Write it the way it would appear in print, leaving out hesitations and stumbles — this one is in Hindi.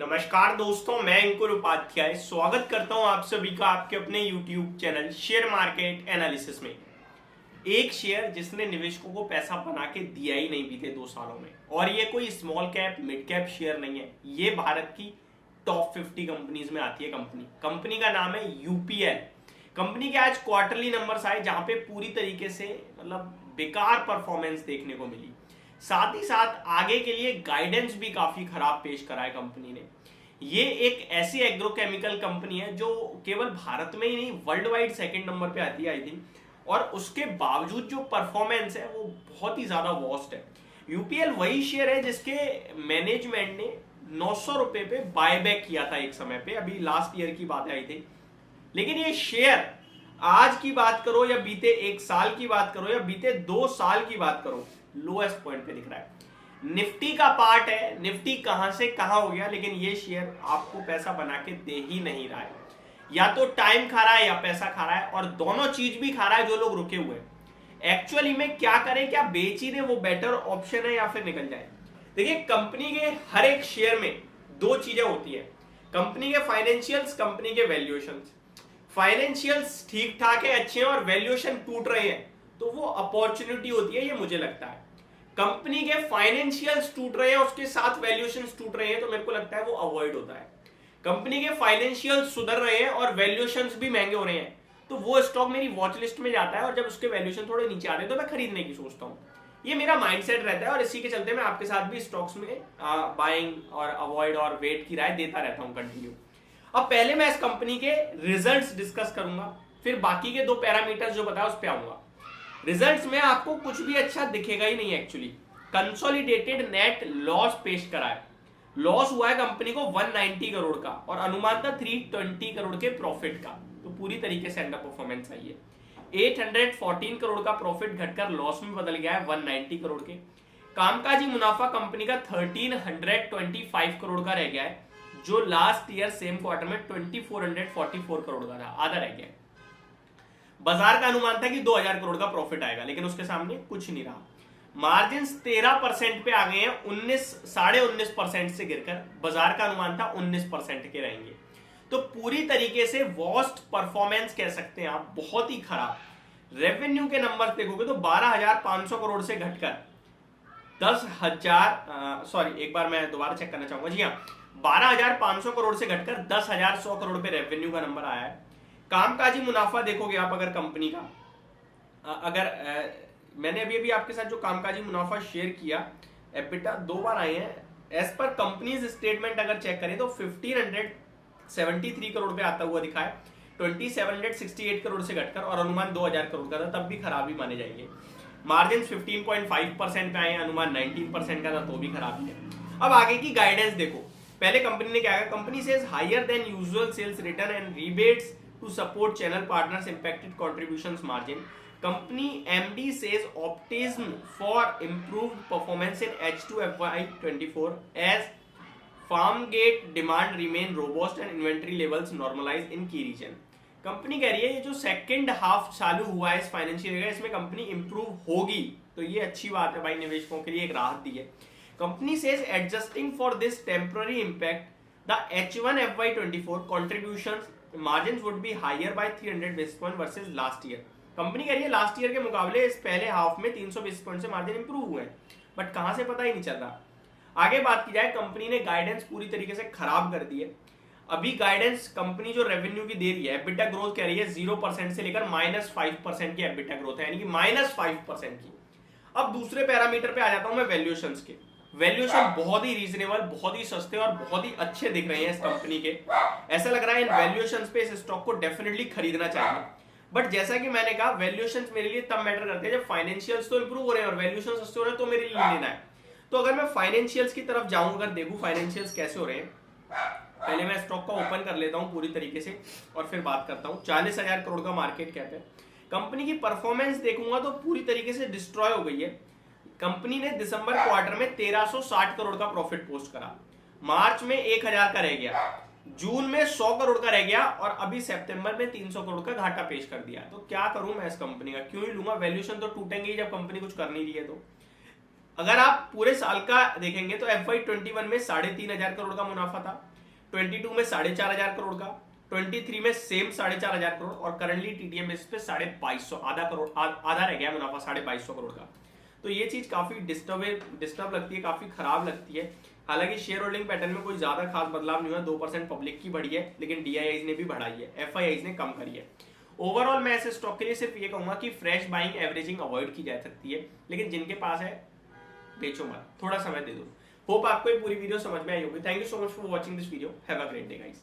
नमस्कार दोस्तों, मैं अंकुर उपाध्याय स्वागत करता हूं आप सभी का आपके अपने YouTube channel share market analysis में। एक शेयर जिसने निवेशकों को पैसा बना के दिया ही नहीं बीते 2 सालों में, और ये कोई small cap mid cap share नहीं है, ये भारत की टॉप 50 कंपनीज में आती है। कंपनी का नाम है यूपीएल। कंपनी के आज क्वार्टरली नंबर्स आए जहां पे पूरी तरीके से बेकार परफॉर्मेंस देखने को मिली। साथ ही साथ आगे के लिए गाइडेंस भी काफी खराब पेश करा है कंपनी ने। ये एक ऐसी एग्रोकेमिकल कंपनी है जो केवल भारत में ही नहीं वर्ल्ड वाइड सेकंड नंबर पे आती है आई थिंक, और उसके बावजूद जो परफॉर्मेंस है वो बहुत ही ज्यादा वर्स्ट है। यूपीएल वही शेयर है जिसके मैनेजमेंट ने 900 रुपए पे बायबैक किया था एक समय पे, अभी लास्ट ईयर की बात है आई थिंक। लेकिन ये शेयर आज की बात करो या बीते 1 साल की बात करो या बीते 2 साल की बात करो, लोएस्ट पॉइंट पे दिख रहा है। निफ्टी का पार्ट है, निफ्टी कहां से कहां हो गया, लेकिन ये शेयर आपको पैसा बना के दे ही नहीं रहा है। या तो टाइम खा रहा है या पैसा खा रहा है, और दोनों चीज भी खा रहा है जो लोग रुके हुए हैं। एक्चुअली में क्या करें, क्या बेच ही दे वो बेटर ऑप्शन है या फिर निकल जाए। देखिए, कंपनी के हर एक शेयर में 2 चीजें होती है, कंपनी के फाइनेंशियल्स, कंपनी के वैल्यूएशंस। फाइनेंशियल्स ठीक ठाक है, अच्छे हैं, और वैल्यूएशन टूट रहे हैं तो वो अपॉर्चुनिटी होती है, ये मुझे लगता है। कंपनी के फाइनेंशियल्स टूट रहे हैं, उसके साथ वैल्यूएशंस टूट रहे हैं, तो मेरे को लगता है वो अवॉइड होता है। कंपनी के फाइनेंशियल्स सुधर रहे हैं और वैल्यूएशंस भी महंगे हो रहे हैं, तो वो स्टॉक मेरी वॉच लिस्ट में जाता है, और जब उसके वैल्यूएशन थोड़े नीचे आते हैं तो मैं खरीदने की सोचता हूँ। ये मेरा माइंडसेट रहता है, और इसी के चलते मैं आपके साथ भी स्टॉक्स में बाइंग और अवॉइड और वेट की राय देता रहता हूँ कंटिन्यू। अब पहले मैं इस कंपनी के रिजल्ट्स डिस्कस करूंगा, फिर बाकी के 2 पैरामीटर्स जो बताया उस पर आऊंगा। रिजल्ट्स में आपको कुछ भी अच्छा दिखेगा ही नहीं। एक्चुअली कंसोलिडेटेड नेट लॉस पेश करा है, लॉस हुआ है कंपनी को 190 करोड़ का, और अनुमान था 320 करोड़ के प्रॉफिट का, तो पूरी तरीके से अंडर परफॉर्मेंस आई है। 814 करोड़ का प्रॉफिट घटकर लॉस में बदल गया है 190 करोड़ के। कामकाजी मुनाफा कंपनी का 1325 करोड़ का रह गया है, जो लास्ट ईयर सेम क्वार्टर में 2444 करोड़ का था, आधा रह गया है। बाजार का अनुमान था कि 2000 करोड़ का प्रॉफिट आएगा, लेकिन उसके सामने कुछ नहीं रहा। मार्जिन 13% पे आ गए हैं, 19.5% से गिरकर बाजार का अनुमान था 19% के रहेंगे। तो पूरी तरीके से वर्स्ट परफॉर्मेंस कह सकते हैं आप, बहुत ही खराब। रेवेन्यू के नंबर देखोगे तो 12,500 करोड़ से घटकर 10,000 सॉरी एक बार मैं दोबारा चेक करना चाहूंगा, जी हाँ, 12,500 करोड़ से घटकर 10,100 करोड़ पे रेवेन्यू का नंबर आया है। कामकाजी मुनाफा देखोगे आप अगर कंपनी का, मैंने अभी आपके साथ जो कामकाजी मुनाफा शेयर किया, एबिटा 2 बार आए हैं। एज पर कंपनीज स्टेटमेंट अगर चेक करें तो 1573 करोड़ पे आता हुआ दिखा है, 2768 करोड़ से घटकर, और अनुमान 2000 करोड़ का था, तब भी खराब ही माने जाएंगे। मार्जिन 15.5% पे आए, अनुमान 19% का था, तो भी खराब ही है। अब आगे की गाइडेंस देखो। पहले कंपनी ने क्या कहा, company says higher than usual sales return and rebates to support channel partners impacted contributions margin. Company MD says optimism for improved performance in H2 FY24 as farm gate demand remain robust and inventory levels normalize in key region. Company कह रही है ये जो सेकंड हाफ चालू हुआ है इस फाइनेंशियल ईयर, इसमें कंपनी इंप्रूव होगी, तो ये अच्छी बात है भाई, निवेशकों के लिए एक राहत दी है। Company says adjusting for this temporary impact the H1 FY24 contributions margins would be higher by 300 basis point versus last year. Company कह रही है लास्ट ईयर के मुकाबले इस पहले हाफ में 300 बेसिस पॉइंट से मार्जिन इंप्रूव हुए हैं, बट कहां से पता ही नहीं चल रहा। आगे बात की जाए, कंपनी ने गाइडेंस पूरी तरीके से खराब कर दी है। अभी गाइडेंस कंपनी जो रेवेन्यू की दे रही है, एबिटा ग्रोथ कह रही है 0% से लेकर -5% की एबिटा ग्रोथ है, यानी कि -5% की। अब दूसरे पैरामीटर पे आ जाता हूं मैं, वैल्यूएशंस के। वैल्यूएशन बहुत ही रीजनेबल, बहुत ही सस्ते और बहुत ही अच्छे दिख रहे हैं इस कंपनी के। ऐसा लग रहा है इन वैल्यूएशंस पे इस स्टॉक को डेफिनेटली खरीदना चाहिए। बट जैसा कि मैंने कहा, वैल्यूएशंस मेरे लिए तब मैटर करते हैं जब फाइनेंशियल्स तो इंप्रूव हो रहे हैं और वैल्यूएशन सस्ते हो रहे हैं, तो मेरे लिए लेना है। तो अगर मैं फाइनेंशियल्स की तरफ जाऊं, अगर देखूं फाइनेंशियल्स कैसे हो रहे हैं, पहले मैं स्टॉक को ओपन कर लेता हूं पूरी तरीके से और फिर बात करता हूं। 40,000 करोड़ का मार्केट कैप है। कंपनी की परफॉर्मेंस देखूंगा तो पूरी तरीके से डिस्ट्रॉय हो गई है। कंपनी ने दिसंबर क्वार्टर में 1360 करोड़ का प्रॉफिट पोस्ट करा, मार्च में 1000 का रह गया, जून में 100 करोड़ का रह गया, और अभी सितंबर में 300 करोड़ का घाटा पेश कर दिया। तो क्या करूं मैं इस कंपनी का, क्यों ही लूंगा, वैल्यूएशन तो टूटेंगे ही जब कंपनी कुछ कर नहीं रही है। तो अगर आप पूरे साल का देखेंगे तो FY21 में 3,500 करोड़ का मुनाफा था, 22 में 4,500 करोड़ का, 23 में सेम 4,500 करोड़ और करंटली TTM बेसिस पे 2,250, आधा करोड़ आधा रह गया मुनाफा 2,250 करोड़ का। तो ये चीज काफी डिस्टर्ब लगती है, काफी खराब लगती है। हालांकि शेयर होल्डिंग पैटर्न में कोई ज्यादा खास बदलाव नहीं हुआ, 2% पब्लिक की बढ़ी है, लेकिन DIIs ने भी बढ़ाई है, FIIs ने कम करी है। ओवरऑल मैं ऐसे स्टॉक के लिए सिर्फ ये कहूंगा कि फ्रेश बाइंग एवरेजिंग अवॉइड की जा सकती है, लेकिन जिनके पास है बेचो मत, थोड़ा समय दे दो। होप आपको ये पूरी वीडियो समझ में आई होगी। Thank you so much for watching this video. Have a great day guys.